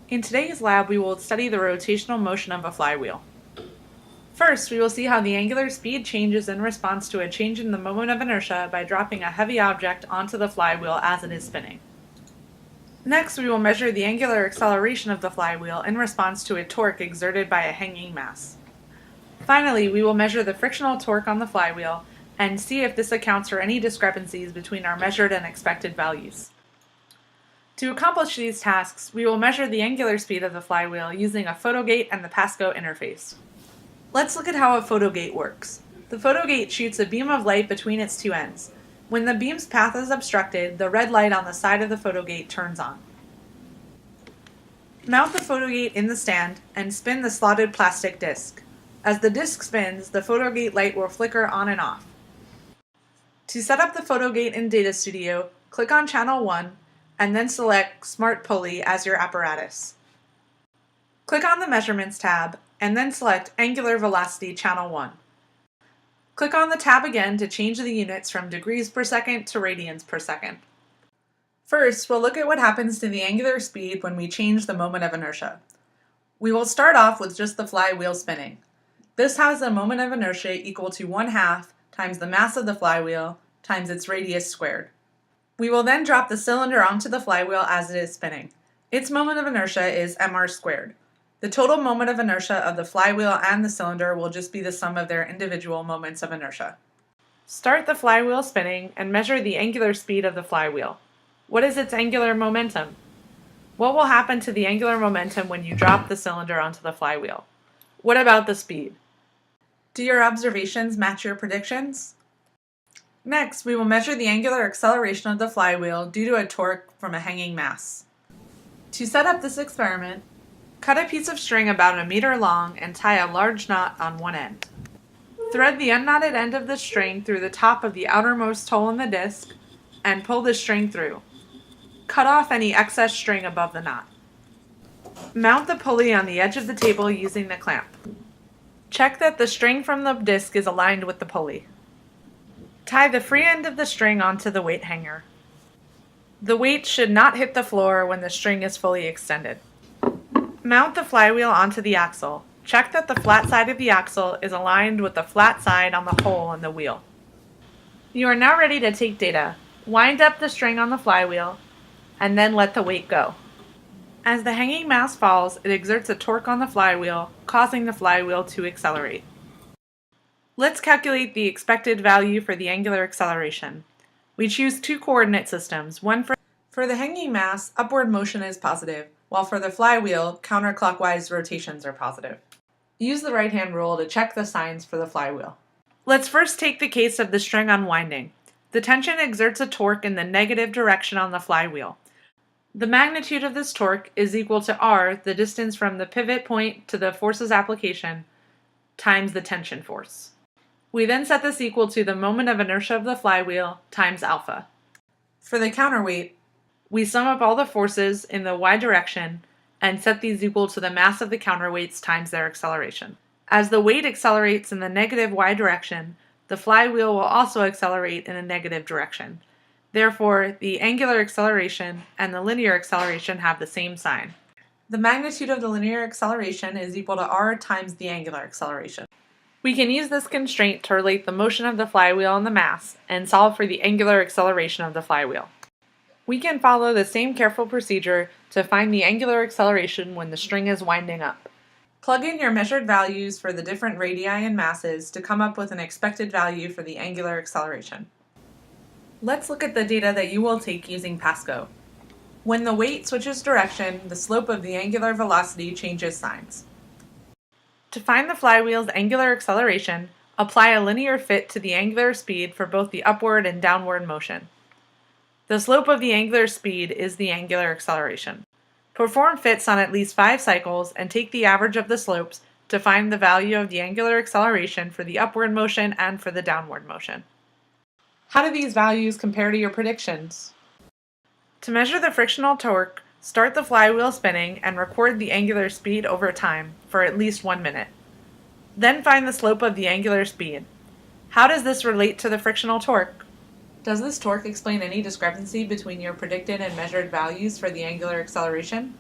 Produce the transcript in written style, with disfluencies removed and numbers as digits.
In today's lab, we will study the rotational motion of a flywheel. First, we will see how the angular speed changes in response to a change in the moment of inertia by dropping a heavy object onto the flywheel as it is spinning. Next, we will measure the angular acceleration of the flywheel in response to a torque exerted by a hanging mass. Finally, we will measure the frictional torque on the flywheel and see if this accounts for any discrepancies between our measured and expected values. To accomplish these tasks, we will measure the angular speed of the flywheel using a photogate and the Pasco interface. Let's look at how a photogate works. The photogate shoots a beam of light between its two ends. When the beam's path is obstructed, the red light on the side of the photogate turns on. Mount the photogate in the stand and spin the slotted plastic disc. As the disc spins, the photogate light will flicker on and off. To set up the photogate in Data Studio, click on Channel 1 and then select Smart Pulley as your apparatus. Click on the Measurements tab and then select Angular Velocity Channel 1. Click on the tab again to change the units from degrees per second to radians per second. First, we'll look at what happens to the angular speed when we change the moment of inertia. We will start off with just the flywheel spinning. This has a moment of inertia equal to 1/2 times the mass of the flywheel times its radius squared. We will then drop the cylinder onto the flywheel as it is spinning. Its moment of inertia is mr squared. The total moment of inertia of the flywheel and the cylinder will just be the sum of their individual moments of inertia. Start the flywheel spinning and measure the angular speed of the flywheel. What is its angular momentum? What will happen to the angular momentum when you drop the cylinder onto the flywheel? What about the speed? Do your observations match your predictions? Next, we will measure the angular acceleration of the flywheel due to a torque from a hanging mass. To set up this experiment, cut a piece of string about 1 meter long and tie a large knot on one end. Thread the unknotted end of the string through the top of the outermost hole in the disc and pull the string through. Cut off any excess string above the knot. Mount the pulley on the edge of the table using the clamp. Check that the string from the disc is aligned with the pulley. Tie the free end of the string onto the weight hanger. The weight should not hit the floor when the string is fully extended. Mount the flywheel onto the axle. Check that the flat side of the axle is aligned with the flat side on the hole in the wheel. You are now ready to take data. Wind up the string on the flywheel and then let the weight go. As the hanging mass falls, it exerts a torque on the flywheel, causing the flywheel to accelerate. Let's calculate the expected value for the angular acceleration. We choose two coordinate systems. One for the hanging mass, upward motion is positive, while for the flywheel, counterclockwise rotations are positive. Use the right-hand rule to check the signs for the flywheel. Let's first take the case of the string unwinding. The tension exerts a torque in the negative direction on the flywheel. The magnitude of this torque is equal to r, the distance from the pivot point to the force's application, times the tension force. We then set this equal to the moment of inertia of the flywheel times alpha. For the counterweight, we sum up all the forces in the y direction and set these equal to the mass of the counterweights times their acceleration. As the weight accelerates in the negative y direction, the flywheel will also accelerate in a negative direction. Therefore, the angular acceleration and the linear acceleration have the same sign. The magnitude of the linear acceleration is equal to r times the angular acceleration. We can use this constraint to relate the motion of the flywheel and the mass and solve for the angular acceleration of the flywheel. We can follow the same careful procedure to find the angular acceleration when the string is winding up. Plug in your measured values for the different radii and masses to come up with an expected value for the angular acceleration. Let's look at the data that you will take using Pasco. When the weight switches direction, the slope of the angular velocity changes signs. To find the flywheel's angular acceleration, apply a linear fit to the angular speed for both the upward and downward motion. The slope of the angular speed is the angular acceleration. Perform fits on at least 5 cycles and take the average of the slopes to find the value of the angular acceleration for the upward motion and for the downward motion. How do these values compare to your predictions? To measure the frictional torque, start the flywheel spinning and record the angular speed over time for at least 1 minute. Then find the slope of the angular speed. How does this relate to the frictional torque? Does this torque explain any discrepancy between your predicted and measured values for the angular acceleration?